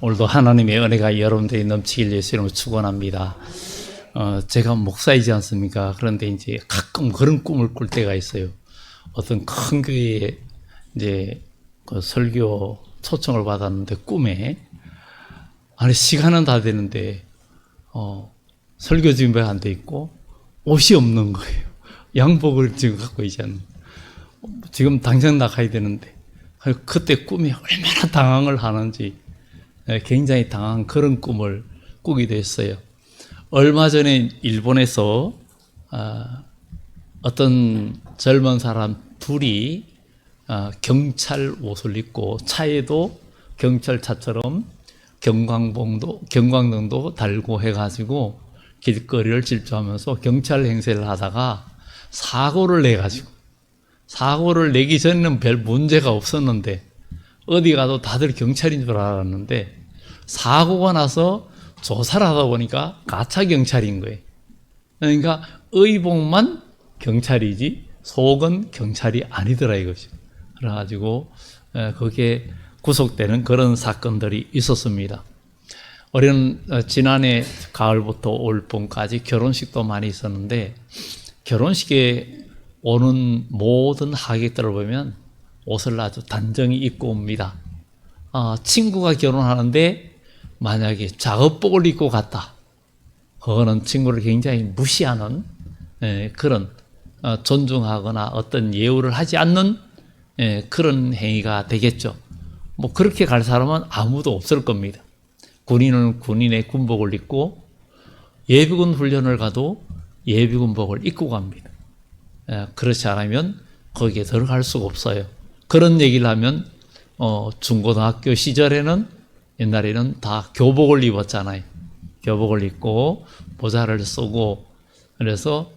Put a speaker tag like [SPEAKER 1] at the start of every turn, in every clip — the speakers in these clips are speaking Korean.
[SPEAKER 1] 오늘도 하나님의 은혜가 여러분들이 넘치길 예수 이름으로 축원합니다. 제가 목사이지 않습니까? 그런데 이제 가끔 그런 꿈을 꿀 때가 있어요. 어떤 큰 교회에 이제 그 설교 초청을 받았는데 꿈에 아니 시간은 다 되는데 설교 준비 안 돼 있고 옷이 없는 거예요. 양복을 지금 갖고 있지 않는. 지금 당장 나가야 되는데 그때 꿈이 얼마나 당황을 하는지 굉장히 당한 그런 꿈을 꾸게 됐어요. 얼마 전에 일본에서 어떤 젊은 사람 둘이 경찰 옷을 입고 차에도 경찰차처럼 경광등도 달고 해가지고 길거리를 질주하면서 경찰 행세를 하다가 사고를 내기 전에는 별 문제가 없었는데 어디 가도 다들 경찰인 줄 알았는데 사고가 나서 조사를 하다 보니까 가짜 경찰인 거예요. 그러니까 의복만 경찰이지 속은 경찰이 아니더라 이것이. 그래가지고 거기에 구속되는 그런 사건들이 있었습니다. 우리는 지난해 가을부터 올 봄까지 결혼식도 많이 있었는데 결혼식에 오는 모든 하객들을 보면 옷을 아주 단정히 입고 옵니다. 친구가 결혼하는데 만약에 작업복을 입고 갔다. 그거는 친구를 굉장히 무시하는 그런 존중하거나 어떤 예우를 하지 않는 그런 행위가 되겠죠. 뭐 그렇게 갈 사람은 아무도 없을 겁니다. 군인은 군인의 군복을 입고 예비군 훈련을 가도 예비군복을 입고 갑니다. 그렇지 않으면 거기에 들어갈 수가 없어요. 그런 얘기를 하면 중고등학교 시절에는 옛날에는 다 교복을 입었잖아요. 교복을 입고 모자를 쓰고 그래서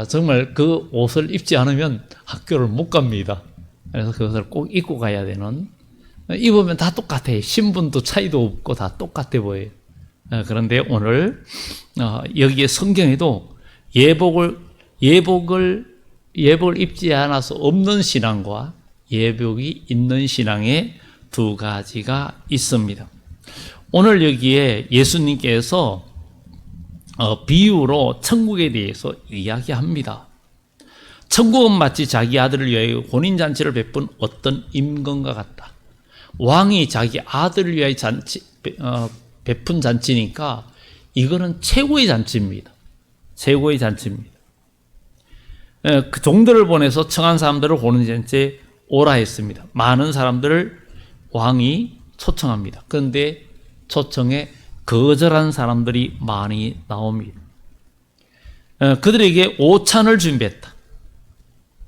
[SPEAKER 1] 정말 그 옷을 입지 않으면 학교를 못 갑니다. 그래서 그것을 꼭 입고 가야 되는. 입으면 다 똑같아요. 신분도 차이도 없고 다 똑같아 보여요. 그런데 오늘 여기에 성경에도 예복을 입지 않아서 없는 신앙과 예복이 있는 신앙의 두 가지가 있습니다. 오늘 여기에 예수님께서 비유로 천국에 대해서 이야기합니다. 천국은 마치 자기 아들을 위하여 혼인잔치를 베푼 어떤 임금과 같다. 왕이 자기 아들을 위하여 베푼 잔치니까 이거는 최고의 잔치입니다. 최고의 잔치입니다. 그 종들을 보내서 청한 사람들을 혼인잔치에 오라 했습니다. 많은 사람들을 왕이 초청합니다. 그런데 초청에 거절한 사람들이 많이 나옵니다. 그들에게 오찬을 준비했다.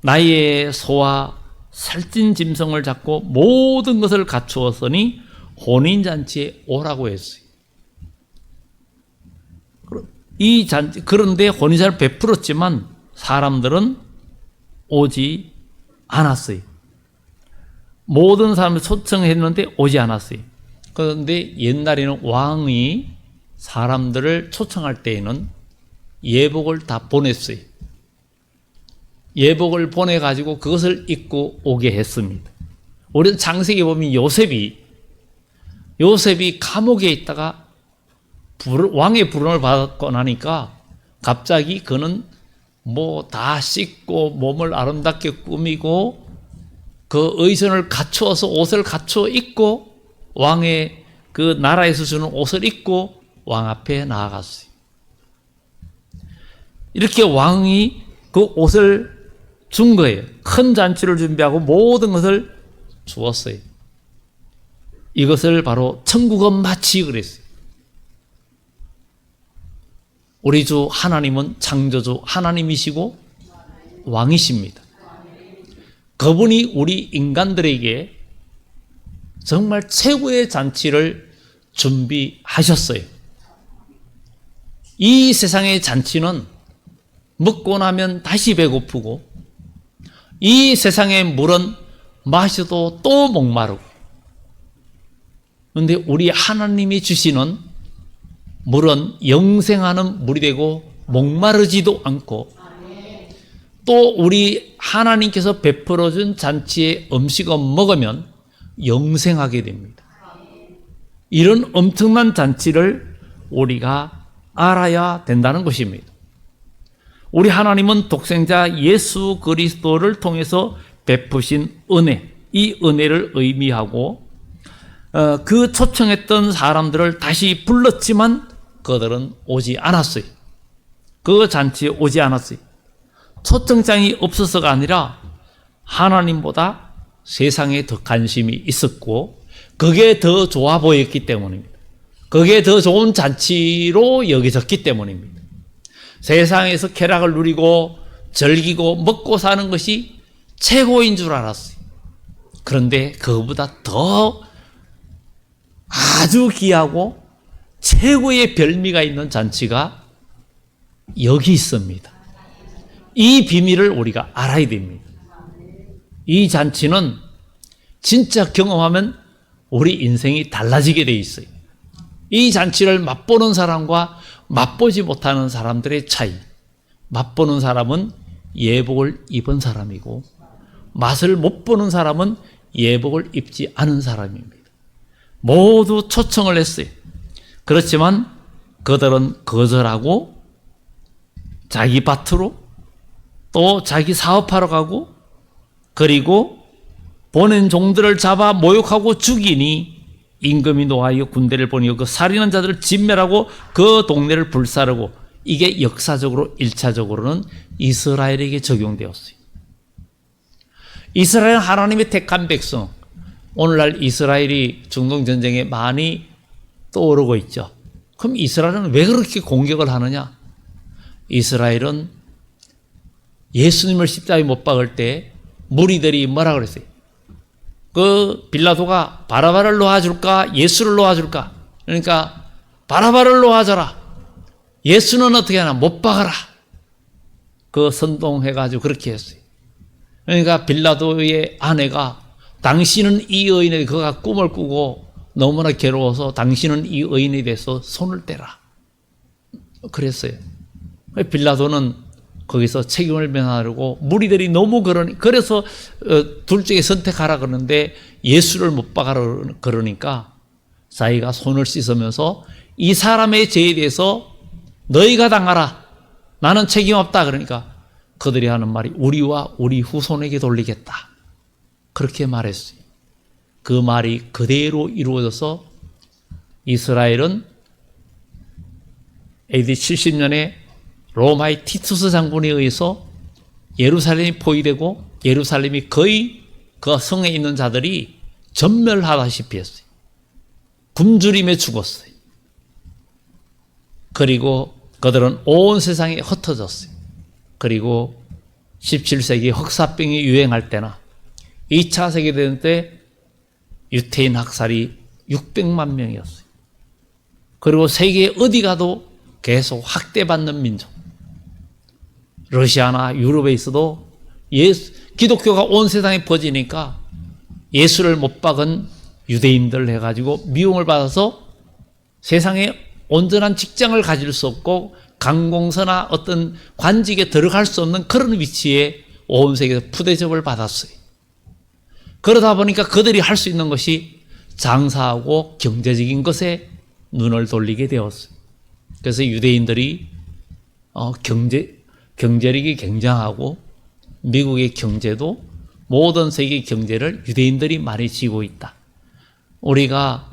[SPEAKER 1] 나의 소와 살찐 짐승을 잡고 모든 것을 갖추었으니 혼인잔치에 오라고 했어요. 그런데 혼인잔치를 베풀었지만 사람들은 오지 않았어요. 모든 사람을 초청했는데 오지 않았어요. 그런데 옛날에는 왕이 사람들을 초청할 때에는 예복을 다 보냈어요. 예복을 보내가지고 그것을 입고 오게 했습니다. 우리는 창세기 보면 요셉이 감옥에 있다가 왕의 부름을 받고 나니까 갑자기 그는 뭐 다 씻고 몸을 아름답게 꾸미고 그 의전을 갖추어서 옷을 갖추어 입고 왕의 그 나라에서 주는 옷을 입고 왕 앞에 나아갔어요. 이렇게 왕이 그 옷을 준 거예요. 큰 잔치를 준비하고 모든 것을 주었어요. 이것을 바로 천국은 마치 그랬어요. 우리 주 하나님은 창조주 하나님이시고 왕이십니다. 그분이 우리 인간들에게 정말 최고의 잔치를 준비하셨어요. 이 세상의 잔치는 먹고 나면 다시 배고프고 이 세상의 물은 마셔도 또 목마르고 그런데 우리 하나님이 주시는 물은 영생하는 물이 되고 목마르지도 않고 또 우리 하나님께서 베풀어준 잔치의 음식을 먹으면 영생하게 됩니다. 이런 엄청난 잔치를 우리가 알아야 된다는 것입니다. 우리 하나님은 독생자 예수 그리스도를 통해서 베푸신 은혜, 이 은혜를 의미하고 그 초청했던 사람들을 다시 불렀지만 그들은 오지 않았어요. 그 잔치에 오지 않았어요. 초청장이 없어서가 아니라 하나님보다 세상에 더 관심이 있었고 그게 더 좋아 보였기 때문입니다. 그게 더 좋은 잔치로 여겨졌기 때문입니다. 세상에서 쾌락을 누리고 즐기고 먹고 사는 것이 최고인 줄 알았어요. 그런데 그거보다 더 아주 귀하고 최고의 별미가 있는 잔치가 여기 있습니다. 이 비밀을 우리가 알아야 됩니다. 이 잔치는 진짜 경험하면 우리 인생이 달라지게 돼 있어요. 이 잔치를 맛보는 사람과 맛보지 못하는 사람들의 차이. 맛보는 사람은 예복을 입은 사람이고 맛을 못 보는 사람은 예복을 입지 않은 사람입니다. 모두 초청을 했어요. 그렇지만 그들은 거절하고 자기 밭으로 또 자기 사업하러 가고 그리고 보낸 종들을 잡아 모욕하고 죽이니 임금이 노하여 군대를 보내어 그 살인한 자들을 진멸하고 그 동네를 불사르고 이게 역사적으로 1차적으로는 이스라엘에게 적용되었어요. 이스라엘은 하나님의 택한 백성. 오늘날 이스라엘이 중동전쟁에 많이 떠오르고 있죠. 그럼 이스라엘은 왜 그렇게 공격을 하느냐? 이스라엘은 예수님을 십자가에 못 박을 때 무리들이 뭐라 그랬어요? 그 빌라도가 바라바를 놓아줄까? 예수를 놓아줄까? 그러니까 바라바를 놓아줘라. 예수는 어떻게 하나? 못 박아라. 그 선동해가지고 그렇게 했어요. 그러니까 빌라도의 아내가 당신은 이 의인에 그가 꿈을 꾸고 너무나 괴로워서 당신은 이 의인에 대해서 손을 떼라. 그랬어요. 빌라도는 거기서 책임을 면하려고 무리들이 너무 그래서 둘 중에 선택하라 그러는데 예수를 못 박아라 그러니까 자기가 손을 씻으면서 이 사람의 죄에 대해서 너희가 당하라. 나는 책임 없다. 그러니까 그들이 하는 말이 우리와 우리 후손에게 돌리겠다. 그렇게 말했어요. 그 말이 그대로 이루어져서 이스라엘은 AD 70년에 로마의 티투스 장군에 의해서 예루살렘이 포위되고 예루살렘이 거의 그 성에 있는 자들이 전멸하다시피 했어요. 굶주림에 죽었어요. 그리고 그들은 온 세상에 흩어졌어요. 그리고 17세기 흑사병이 유행할 때나 2차 세계대전 때 유태인 학살이 600만 명이었어요. 그리고 세계 어디 가도 계속 학대받는 민족. 러시아나 유럽에 있어도 기독교가 온 세상에 퍼지니까 예수를 못 박은 유대인들 해가지고 미움을 받아서 세상에 온전한 직장을 가질 수 없고 관공서나 어떤 관직에 들어갈 수 없는 그런 위치에 온 세계에서 푸대접을 받았어요. 그러다 보니까 그들이 할 수 있는 것이 장사하고 경제적인 것에 눈을 돌리게 되었어요. 그래서 유대인들이 경제력이 굉장하고 미국의 경제도 모든 세계 경제를 유대인들이 많이 쥐고 있다. 우리가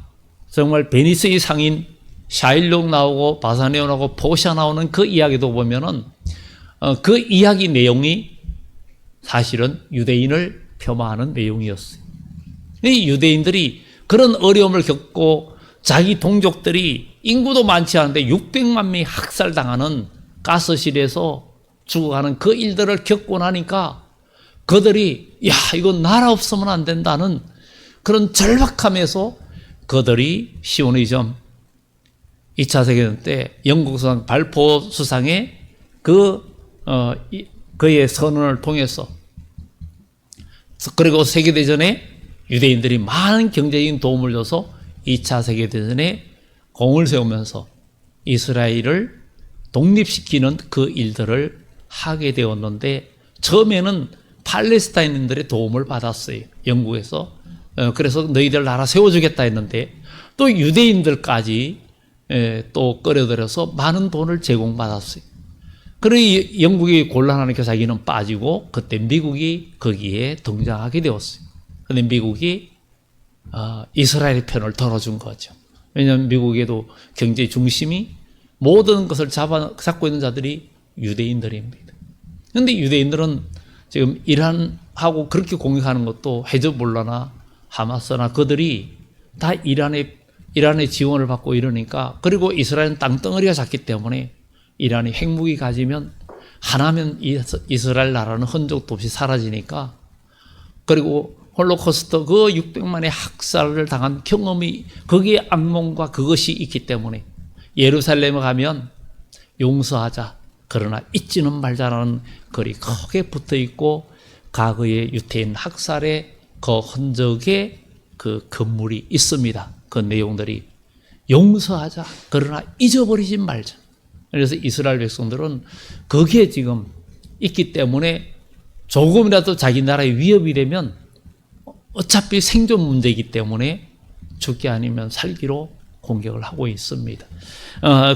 [SPEAKER 1] 정말 베니스의 상인 샤일록 나오고 바사네오 나오고 포샤 나오는 그 이야기도 보면은 그 이야기 내용이 사실은 유대인을 폄하하는 내용이었어요. 이 유대인들이 그런 어려움을 겪고 자기 동족들이 인구도 많지 않은데 600만 명이 학살당하는 가스실에서 죽어가는 그 일들을 겪고 나니까 그들이 이건 나라 없으면 안 된다는 그런 절박함에서 그들이 시오니즘 2차 세계대전 때 영국 수상 발포 수상의 그의 선언을 통해서 그리고 세계대전에 유대인들이 많은 경제적인 도움을 줘서 2차 세계대전에 공을 세우면서 이스라엘을 독립시키는 그 일들을 하게 되었는데 처음에는 팔레스타인인들의 도움을 받았어요. 영국에서. 그래서 너희들 나라 세워주겠다 했는데 또 유대인들까지 또 끌어들여서 많은 돈을 제공받았어요. 그러니 영국이 곤란하니까 자기는 빠지고 그때 미국이 거기에 등장하게 되었어요. 그런데 미국이 이스라엘 편을 들어준 거죠. 왜냐하면 미국에도 경제 중심이 모든 것을 잡고 있는 자들이 유대인들입니다. 그런데 유대인들은 지금 이란하고 그렇게 공격하는 것도 헤즈볼라나 하마스나 그들이 다 이란의 지원을 받고 이러니까, 그리고 이스라엘은 땅덩어리가 작기 때문에 이란이 핵무기 가지면 하나면 이스라엘 나라는 흔적도 없이 사라지니까, 그리고 홀로코스트 그 600만의 학살을 당한 경험이 거기에 악몽과 그것이 있기 때문에 예루살렘에 가면 용서하자, 그러나 잊지는 말자라는 글이 크게 붙어 있고, 과거의 유태인 학살의 그 흔적의 그 건물이 있습니다. 그 내용들이 용서하자, 그러나 잊어버리지 말자. 그래서 이스라엘 백성들은 거기에 지금 있기 때문에 조금이라도 자기 나라에 위협이 되면 어차피 생존 문제이기 때문에 죽기 아니면 살기로 공격을 하고 있습니다.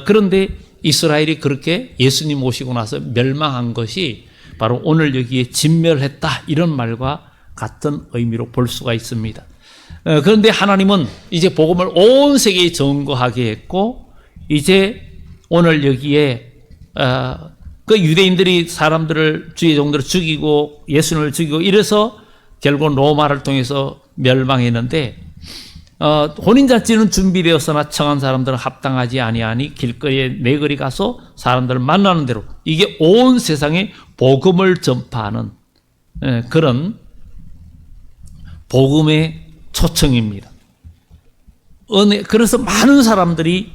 [SPEAKER 1] 그런데 이스라엘이 그렇게 예수님 오시고 나서 멸망한 것이 바로 오늘 여기에 진멸했다, 이런 말과 같은 의미로 볼 수가 있습니다. 그런데 하나님은 이제 복음을 온 세계에 전거하게 했고, 이제 오늘 여기에 그 유대인들이 사람들을, 주의 종들을 죽이고 예수님을 죽이고 이래서 결국 로마를 통해서 멸망했는데, 혼인잔치는 준비되었으나 청한 사람들은 합당하지 아니하니 길거리에 내거리 가서 사람들을 만나는 대로, 이게 온 세상에 복음을 전파하는 그런 복음의 초청입니다. 그래서 많은 사람들이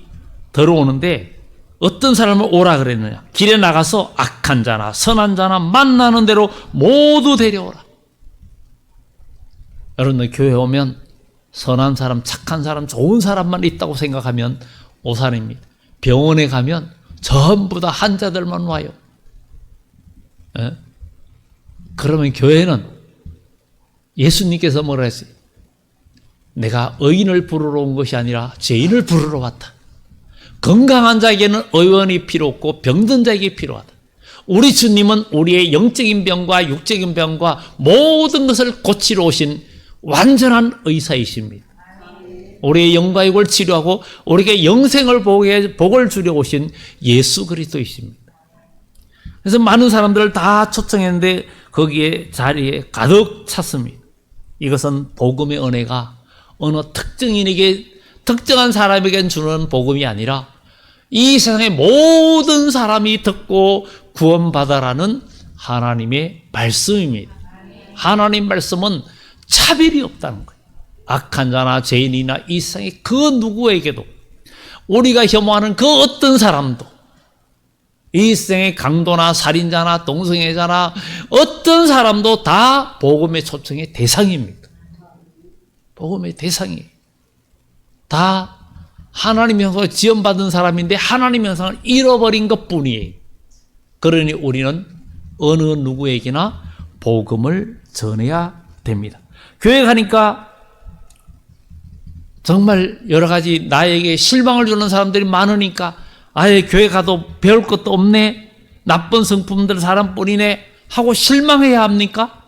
[SPEAKER 1] 들어오는데 어떤 사람을 오라 그랬느냐? 길에 나가서 악한 자나 선한 자나 만나는 대로 모두 데려오라. 여러분들 교회 오면 선한 사람, 착한 사람, 좋은 사람만 있다고 생각하면 오산입니다. 병원에 가면 전부 다 환자들만 와요. 그러면 교회는 예수님께서 뭐라 했어요? 내가 의인을 부르러 온 것이 아니라 죄인을 부르러 왔다. 건강한 자에게는 의원이 필요 없고 병든 자에게 필요하다. 우리 주님은 우리의 영적인 병과 육적인 병과 모든 것을 고치러 오신 완전한 의사이십니다. 우리의 영과 육을 치료하고 우리에게 영생을 복을 주려 오신 예수 그리스도이십니다. 그래서 많은 사람들을 다 초청했는데 거기에 자리에 가득 찼습니다. 이것은 복음의 은혜가 어느 특정인에게, 특정한 사람에게 주는 복음이 아니라 이 세상의 모든 사람이 듣고 구원받아라는 하나님의 말씀입니다. 하나님 말씀은 차별이 없다는 거예요. 악한 자나 죄인이나 이 세상의 그 누구에게도, 우리가 혐오하는 그 어떤 사람도, 이 세상의 강도나 살인자나 동성애자나 어떤 사람도 다 복음의 초청의 대상입니다. 복음의 대상이에요. 다 하나님의 형상으로 지원받은 사람인데 하나님의 형상을 잃어버린 것뿐이에요. 그러니 우리는 어느 누구에게나 복음을 전해야 됩니다. 교회 가니까 정말 여러 가지 나에게 실망을 주는 사람들이 많으니까 아예 교회 가도 배울 것도 없네, 나쁜 성품들 사람뿐이네 하고 실망해야 합니까?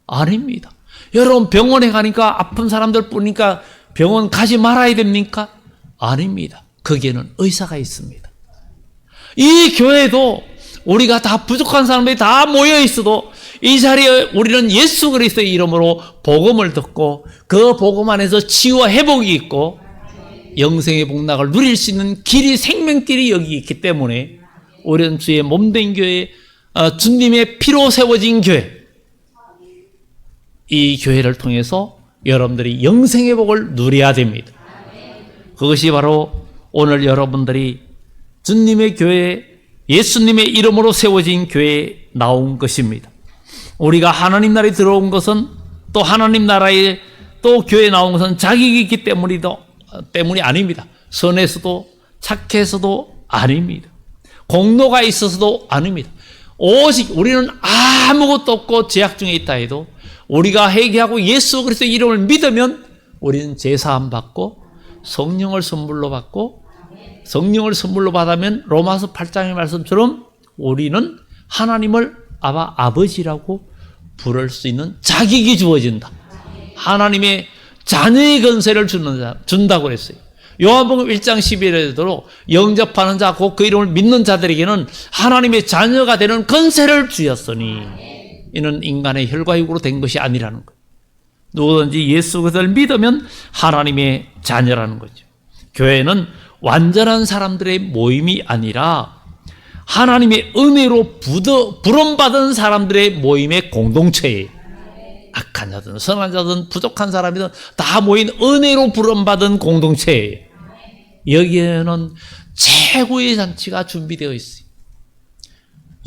[SPEAKER 1] 아닙니다. 여러분 병원에 가니까 아픈 사람들 뿐이니까 병원 가지 말아야 됩니까? 아닙니다. 거기에는 의사가 있습니다. 이 교회도 우리가 다 부족한 사람들이 다 모여 있어도 이 자리에 우리는 예수 그리스도의 이름으로 복음을 듣고 그 복음 안에서 치유와 회복이 있고 영생의 복락을 누릴 수 있는 길이, 생명길이 여기 있기 때문에 우리는 주의 몸된 교회, 주님의 피로 세워진 교회, 이 교회를 통해서 여러분들이 영생의 복을 누려야 됩니다. 그것이 바로 오늘 여러분들이 주님의 교회, 예수님의 이름으로 세워진 교회에 나온 것입니다. 우리가 하나님 나라에 들어온 것은, 또 하나님 나라에 또 교회에 나온 것은 자격이 있기 때문이 아닙니다. 선해서도 착해서도 아닙니다. 공로가 있어서도 아닙니다. 오직 우리는 아무것도 없고 죄악 중에 있다 해도 우리가 회개하고 예수 그리스도의 이름을 믿으면 우리는 죄사함 받고 성령을 선물로 받고, 성령을 선물로 받으면 로마서 8장의 말씀처럼 우리는 하나님을 아버지라고 부를 수 있는 자격이 주어진다. 하나님의 자녀의 권세를 준다고 그랬어요. 요한복음 1장 11절에도 영접하는 자 곧 그 이름을 믿는 자들에게는 하나님의 자녀가 되는 권세를 주었으니 이는 인간의 혈과 육으로 된 것이 아니라는 거예요. 누구든지 예수 그리스도를 믿으면 하나님의 자녀라는 거죠. 교회는 완전한 사람들의 모임이 아니라 하나님의 은혜로 부름받은 사람들의 모임의 공동체예요. 악한 자든 선한 자든 부족한 사람이든 다 모인 은혜로 부름받은 공동체예요. 여기에는 최고의 잔치가 준비되어 있어요.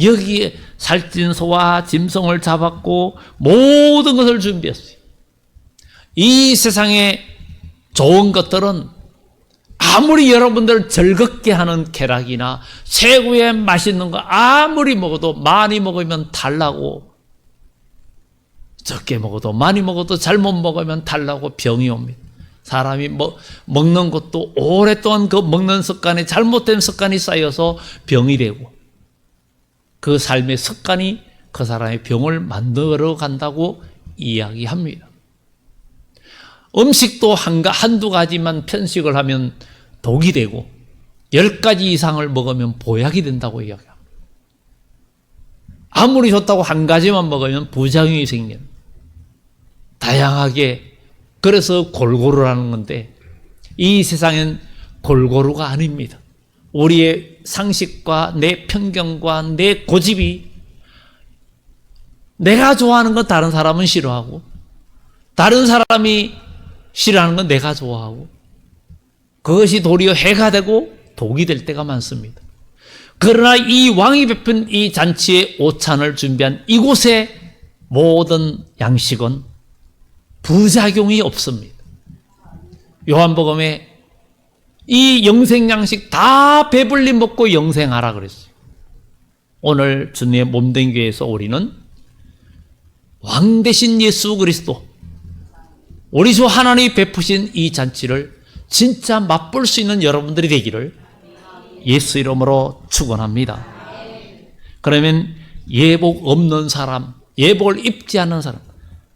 [SPEAKER 1] 여기에 살찐 소와 짐승을 잡았고 모든 것을 준비했어요. 이 세상에 좋은 것들은 아무리 여러분들 즐겁게 하는 쾌락이나 최고의 맛있는 거 아무리 먹어도 많이 먹으면 달라고, 적게 먹어도 많이 먹어도 잘못 먹으면 달라고 병이 옵니다. 사람이 먹는 것도 오랫동안 그 먹는 습관에 잘못된 습관이 쌓여서 병이 되고 그 삶의 습관이 그 사람의 병을 만들어 간다고 이야기합니다. 음식도 한두 가지만 편식을 하면 독이 되고 10가지 이상을 먹으면 보약이 된다고 이야기합니다. 아무리 좋다고 한 가지만 먹으면 부작용이 생깁니다. 다양하게, 그래서 골고루라는 건데 이 세상엔 골고루가 아닙니다. 우리의 상식과 내 편견과 내 고집이 내가 좋아하는 건 다른 사람은 싫어하고 다른 사람이 싫어하는 건 내가 좋아하고 그것이 도리어 해가 되고 독이 될 때가 많습니다. 그러나 이 왕이 베푼 이 잔치의 오찬을 준비한 이곳의 모든 양식은 부작용이 없습니다. 요한복음에 이 영생 양식 다 배불리 먹고 영생하라 그랬어요. 오늘 주님의 몸된 교회에서 우리는 왕 대신 예수 그리스도, 우리 주 하나님이 베푸신 이 잔치를 진짜 맛볼 수 있는 여러분들이 되기를 예수 이름으로 축원합니다. 그러면 예복 없는 사람, 예복을 입지 않는 사람,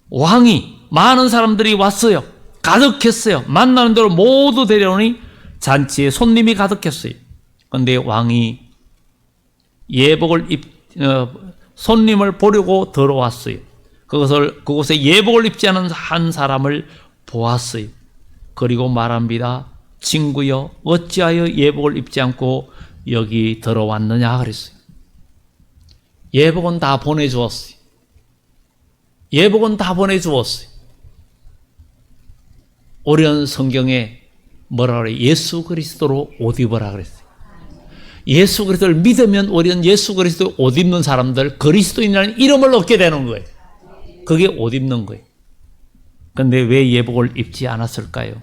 [SPEAKER 1] 왕이 많은 사람들이 왔어요. 가득했어요. 만나는 대로 모두 데려오니 잔치에 손님이 가득했어요. 그런데 왕이 손님을 보려고 들어왔어요. 그곳에 예복을 입지 않은 한 사람을 보았어요. 그리고 말합니다. 친구여, 어찌하여 예복을 입지 않고 여기 들어왔느냐 그랬어요. 예복은 다 보내주었어요. 예복은 다 보내주었어요. 오련 성경에 뭐라 그래요? 예수 그리스도로 옷 입어라 그랬어요. 예수 그리스도를 믿으면 우리는 예수 그리스도 옷 입는 사람들, 그리스도인이라는 이름을 얻게 되는 거예요. 그게 옷 입는 거예요. 그런데 왜 예복을 입지 않았을까요?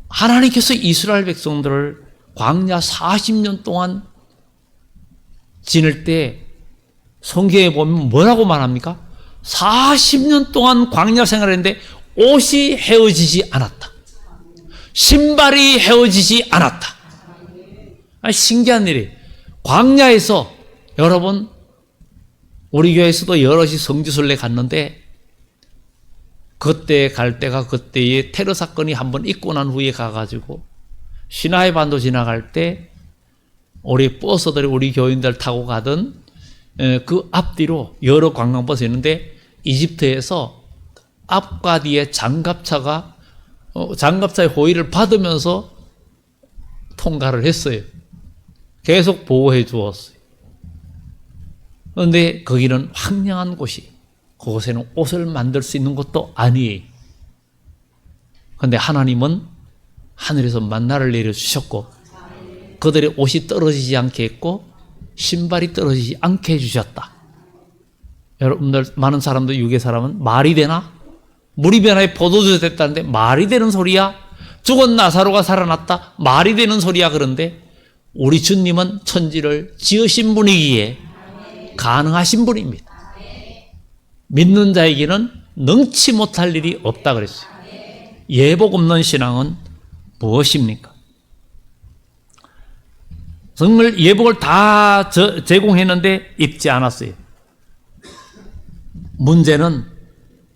[SPEAKER 1] 하나님께서 이스라엘 백성들을 광야 40년 동안 지낼 때 성경에 보면 뭐라고 말합니까? 40년 동안 광야 생활했는데 옷이 헤어지지 않았다. 신발이 헤어지지 않았다. 신기한 일이에요. 광야에서 여러분, 우리 교회에서도 여럿이 성지순례 갔는데 그때 갈 때가 그때의 테러 사건이 한번 있고 난 후에 가가지고 시나이 반도 지나갈 때 우리 버스들이 우리 교인들 타고 가던 그 앞뒤로 여러 관광버스 있는데 이집트에서 앞과 뒤에 장갑차가 장갑차의 호의를 받으면서 통과를 했어요. 계속 보호해 주었어요. 그런데 거기는 황량한 곳이, 그곳에는 옷을 만들 수 있는 것도 아니에요. 그런데 하나님은 하늘에서 만나를 내려주셨고 그들의 옷이 떨어지지 않게 했고 신발이 떨어지지 않게 해주셨다. 여러분들 많은 사람들, 유괴 사람은 말이 되나? 물이 변화에 포도주 됐다는데 말이 되는 소리야? 죽은 나사로가 살아났다? 말이 되는 소리야? 그런데 우리 주님은 천지를 지으신 분이기에 가능하신 분입니다. 믿는 자에게는 능치 못할 일이 없다 그랬어요. 예복 없는 신앙은 무엇입니까? 정말 예복을 다 제공했는데 입지 않았어요. 문제는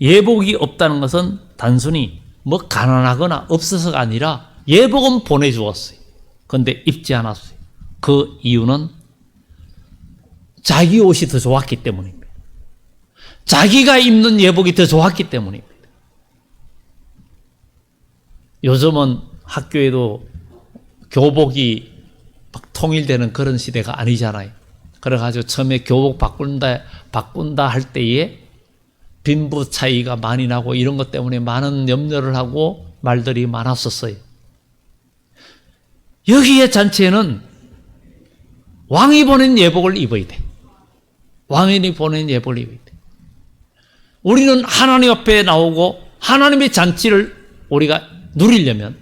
[SPEAKER 1] 예복이 없다는 것은 단순히 뭐 가난하거나 없어서가 아니라 예복은 보내주었어요. 그런데 입지 않았어요. 그 이유는 자기 옷이 더 좋았기 때문입니다. 자기가 입는 예복이 더 좋았기 때문입니다. 요즘은 학교에도 교복이 막 통일되는 그런 시대가 아니잖아요. 그래가지고 처음에 교복 바꾼다 할 때에 빈부 차이가 많이 나고 이런 것 때문에 많은 염려를 하고 말들이 많았었어요. 여기에 잔치에는 왕이 보낸 예복을 입어야 돼. 왕이 보낸 예복을 입어야 돼. 우리는 하나님 앞에 나오고 하나님의 잔치를 우리가 누리려면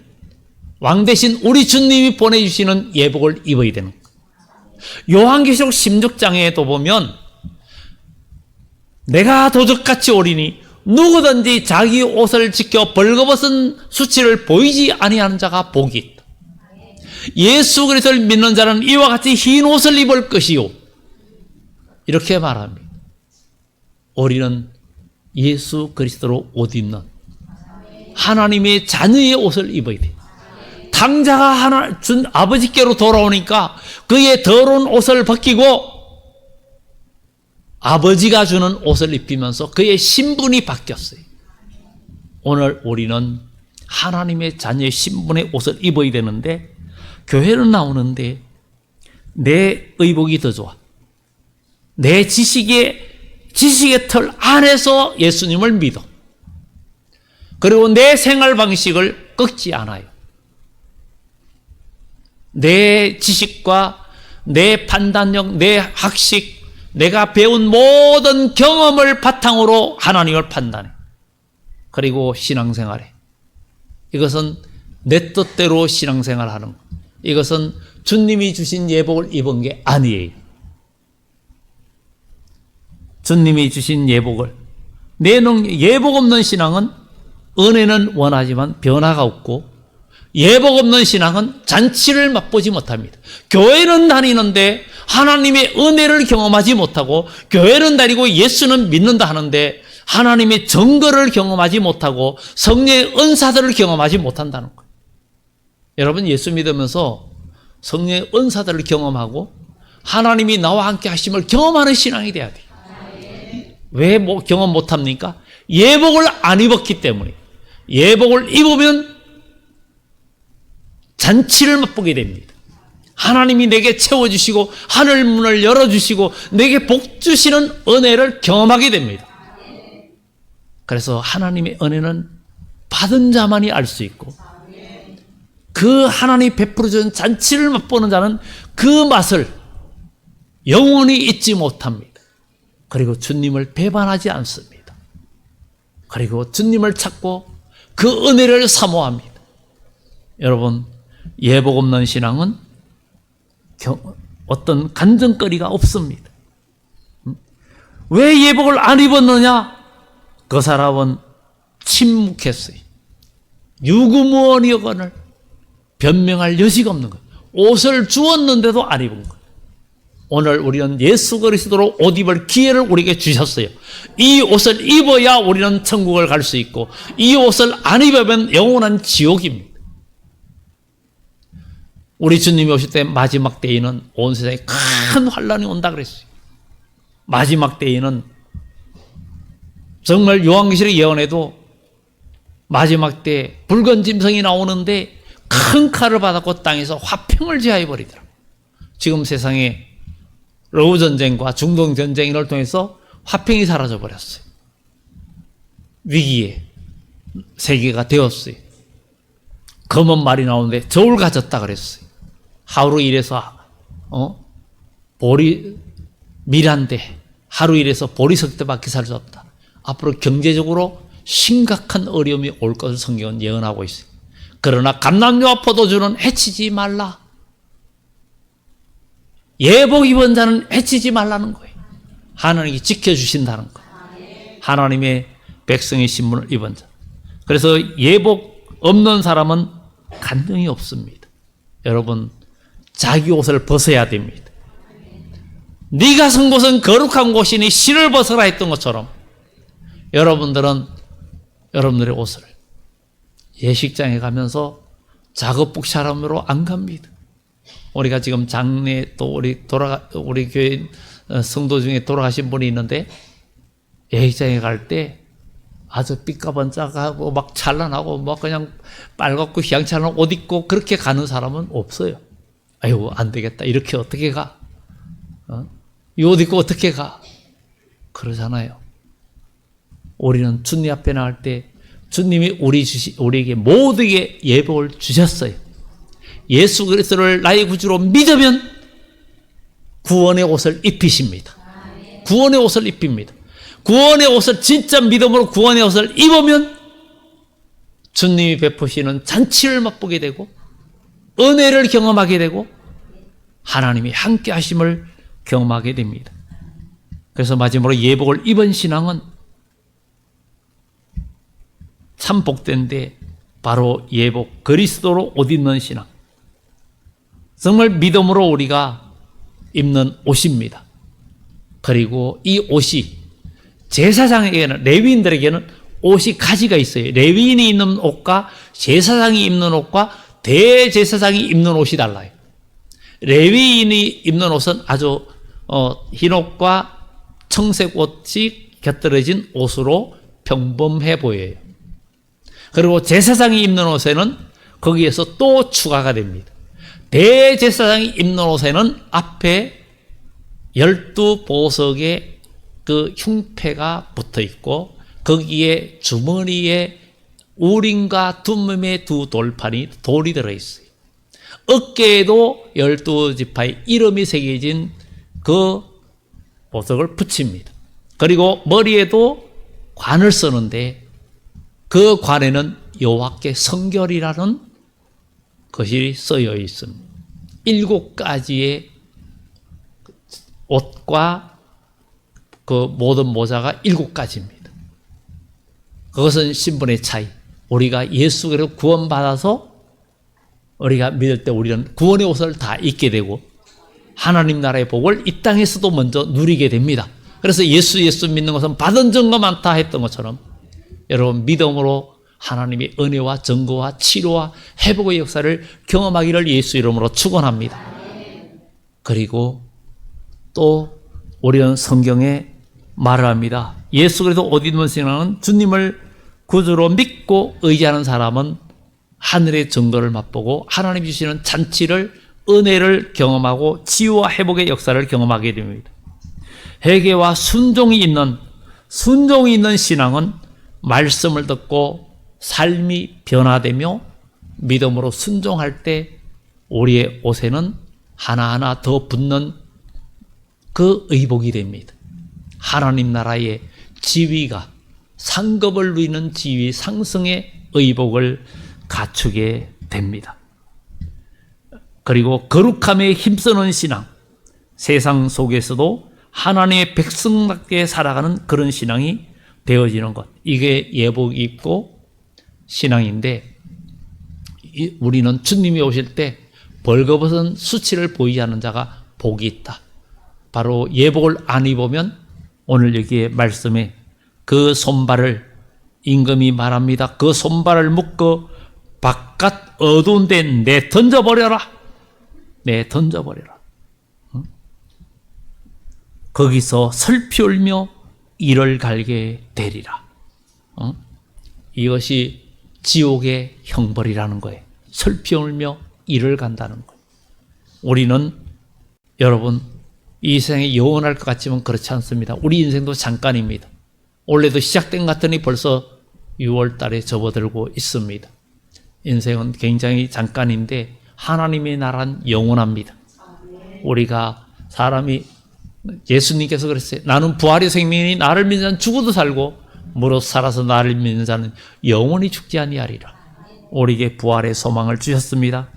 [SPEAKER 1] 왕 대신 우리 주님이 보내주시는 예복을 입어야 되는 거예요. 요한계시록 16장에도 보면 내가 도적같이 오리니 누구든지 자기 옷을 지켜 벌거벗은 수치를 보이지 아니하는 자가 복이 있다. 예수 그리스도를 믿는 자는 이와 같이 흰 옷을 입을 것이요. 이렇게 말합니다. 우리는 예수 그리스도로 옷 입는 하나님의 자녀의 옷을 입어야 돼. 탕자가 준 아버지께로 돌아오니까 그의 더러운 옷을 벗기고 아버지가 주는 옷을 입히면서 그의 신분이 바뀌었어요. 오늘 우리는 하나님의 자녀의 신분의 옷을 입어야 되는데 교회는 나오는데 내 의복이 더 좋아. 내 지식의 틀 안에서 예수님을 믿어. 그리고 내 생활 방식을 꺾지 않아요. 내 지식과 내 판단력, 내 학식, 내가 배운 모든 경험을 바탕으로 하나님을 판단해. 그리고 신앙생활해. 이것은 내 뜻대로 신앙생활하는 것. 이것은 주님이 주신 예복을 입은 게 아니에요. 주님이 주신 예복을. 예복 없는 신앙은 은혜는 원하지만 변화가 없고 예복 없는 신앙은 잔치를 맛보지 못합니다. 교회는 다니는데 하나님의 은혜를 경험하지 못하고 교회는 다니고 예수는 믿는다 하는데 하나님의 증거를 경험하지 못하고 성령의 은사들을 경험하지 못한다는 거예요. 여러분 예수 믿으면서 성령의 은사들을 경험하고 하나님이 나와 함께 하심을 경험하는 신앙이 돼야 돼요. 왜 경험 못합니까? 예복을 안 입었기 때문에. 예복을 입으면 잔치를 맛보게 됩니다. 하나님이 내게 채워주시고 하늘 문을 열어주시고 내게 복 주시는 은혜를 경험하게 됩니다. 그래서 하나님의 은혜는 받은 자만이 알 수 있고 그 하나님이 베풀어준 잔치를 맛보는 자는 그 맛을 영원히 잊지 못합니다. 그리고 주님을 배반하지 않습니다. 그리고 주님을 찾고 그 은혜를 사모합니다. 여러분 예복 없는 신앙은 어떤 간증거리가 없습니다. 왜 예복을 안 입었느냐? 그 사람은 침묵했어요. 유구무원이거늘 변명할 여지가 없는 거예요. 옷을 주었는데도 안 입은 거예요. 오늘 우리는 예수 그리스도로 옷 입을 기회를 우리에게 주셨어요. 이 옷을 입어야 우리는 천국을 갈 수 있고 이 옷을 안 입으면 영원한 지옥입니다. 우리 주님이 오실 때 마지막 때에는 온 세상에 큰 환란이 온다 그랬어요. 마지막 때에는 정말 요한계시록 예언에도 마지막 때 붉은 짐승이 나오는데 큰 칼을 받았고 땅에서 화평을 제하여 버리더라. 지금 세상에 러우 전쟁과 중동 전쟁을 통해서 화평이 사라져 버렸어요. 위기의 세계가 되었어요. 검은 말이 나오는데 저울 가졌다 그랬어요. 하루 일해서 보리 밀한데 하루 일해서 보리석대밖에 살 수 없다. 앞으로 경제적으로 심각한 어려움이 올 것을 성경은 예언하고 있어요. 그러나 감람류와 포도주는 해치지 말라. 예복 입은 자는 해치지 말라는 거예요. 하나님이 지켜주신다는 거예요. 하나님의 백성의 신분을 입은 자. 그래서 예복 없는 사람은 간증이 없습니다. 여러분, 자기 옷을 벗어야 됩니다. 네가 선 곳은 거룩한 곳이니 실을 벗어라 했던 것처럼 여러분들은 여러분들의 옷을 예식장에 가면서 작업복 차림으로 안 갑니다. 우리가 지금 장례 또 우리 교회 성도 중에 돌아가신 분이 있는데 예식장에 갈 때 아주 삐까번짝하고 막 찬란하고 막 그냥 빨갛고 휘황찬란한 옷 입고 그렇게 가는 사람은 없어요. 아이고 안 되겠다. 이렇게 어떻게 가? 이 옷 입고 어떻게 가? 그러잖아요. 우리는 주님 앞에 나갈 때 주님이 우리에게 모두에게 예복을 주셨어요. 예수 그리스도를 나의 구주로 믿으면 구원의 옷을 입히십니다. 구원의 옷을 입힙니다. 구원의 옷을 진짜 믿음으로 구원의 옷을 입으면 주님이 베푸시는 잔치를 맛보게 되고 은혜를 경험하게 되고 하나님이 함께 하심을 경험하게 됩니다. 그래서 마지막으로 예복을 입은 신앙은 참 복된데 바로 예복, 그리스도로 옷 입는 신앙. 정말 믿음으로 우리가 입는 옷입니다. 그리고 이 옷이 제사장에게는, 레위인들에게는 옷이 가지가 있어요. 레위인이 입는 옷과 제사장이 입는 옷과 대제사장이 입는 옷이 달라요. 레위인이 입는 옷은 아주 흰옷과 청색 옷이 곁들여진 옷으로 평범해 보여요. 그리고 제사장이 입는 옷에는 거기에서 또 추가가 됩니다. 대제사장이 입는 옷에는 앞에 12보석의 그 흉패가 붙어 있고 거기에 주머니에 우림과 둠의 두 돌판이 돌이 들어있어요. 어깨에도 12지파의 이름이 새겨진 그 보석을 붙입니다. 그리고 머리에도 관을 쓰는데 그 관에는 여호와께 성결이라는 것이 쓰여 있습니다. 7가지의 옷과 그 모든 모자가 7가지입니다. 그것은 신분의 차이. 우리가 예수 그리스도 구원받아서 우리가 믿을 때 우리는 구원의 옷을 다 입게 되고 하나님 나라의 복을 이 땅에서도 먼저 누리게 됩니다. 그래서 예수 믿는 것은 받은 증거 많다 했던 것처럼 여러분 믿음으로 하나님의 은혜와 증거와 치료와 회복의 역사를 경험하기를 예수 이름으로 축원합니다. 그리고 또 우리는 성경에 말을 합니다. 예수 그리스도 옷 입는 신앙은 주님을 구주로 믿고 의지하는 사람은 하늘의 증거를 맛보고 하나님 주시는 잔치를 은혜를 경험하고 치유와 회복의 역사를 경험하게 됩니다. 회개와 순종이 있는 신앙은 말씀을 듣고 삶이 변화되며 믿음으로 순종할 때 우리의 옷에는 하나하나 더 붙는 그 의복이 됩니다. 하나님 나라의 지위가 상급을 누리는 지위 상승의 의복을 갖추게 됩니다. 그리고 거룩함에 힘쓰는 신앙, 세상 속에서도 하나님의 백성답게 살아가는 그런 신앙이 되어지는 것, 이게 예복 입고 신앙인데 우리는 주님이 오실 때 벌거벗은 수치를 보이지 않는 자가 복이 있다. 바로 예복을 안 입으면 오늘 여기에 말씀에 그 손발을 임금이 말합니다. 그 손발을 묶어 바깥 어두운 데 내 던져버려라. 내 던져버려라. 거기서 슬피 울며 이를 갈게 되리라. 이것이 지옥의 형벌이라는 거예요. 슬피 울며 이를 간다는 거예요. 우리는 여러분 이 세상에 영원할 것 같지만 그렇지 않습니다. 우리 인생도 잠깐입니다. 올해도 시작된 것 같으니 벌써 6월 달에 접어들고 있습니다. 인생은 굉장히 잠깐인데 하나님의 나라는 영원합니다. 우리가 사람이 예수님께서 그랬어요. 나는 부활의 생명이니 나를 믿는 자는 죽어도 살고 무릇 살아서 나를 믿는 자는 영원히 죽지 아니하리라. 우리에게 부활의 소망을 주셨습니다.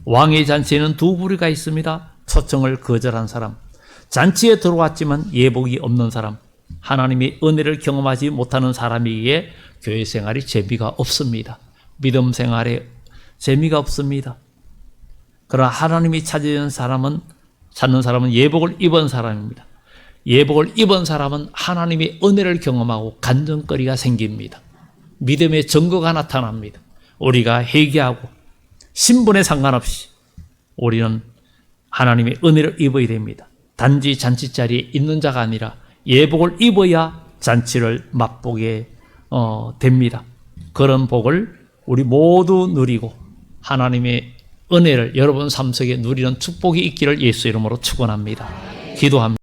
[SPEAKER 1] 왕의 잔치에는 두 부류가 있습니다. 초청을 거절한 사람, 잔치에 들어왔지만 예복이 없는 사람. 하나님의 은혜를 경험하지 못하는 사람이기에 교회 생활이 재미가 없습니다. 믿음 생활에 재미가 없습니다. 그러나 하나님이 찾는 사람은 예복을 입은 사람입니다. 예복을 입은 사람은 하나님의 은혜를 경험하고 간증거리가 생깁니다. 믿음의 증거가 나타납니다. 우리가 회개하고 신분에 상관없이 우리는 하나님의 은혜를 입어야 됩니다. 단지 잔치 자리에 있는 자가 아니라 예복을 입어야 잔치를 맛보게 됩니다. 그런 복을 우리 모두 누리고 하나님의 은혜를 여러분 삶 속에 누리는 축복이 있기를 예수 이름으로 축원합니다. 기도합니다.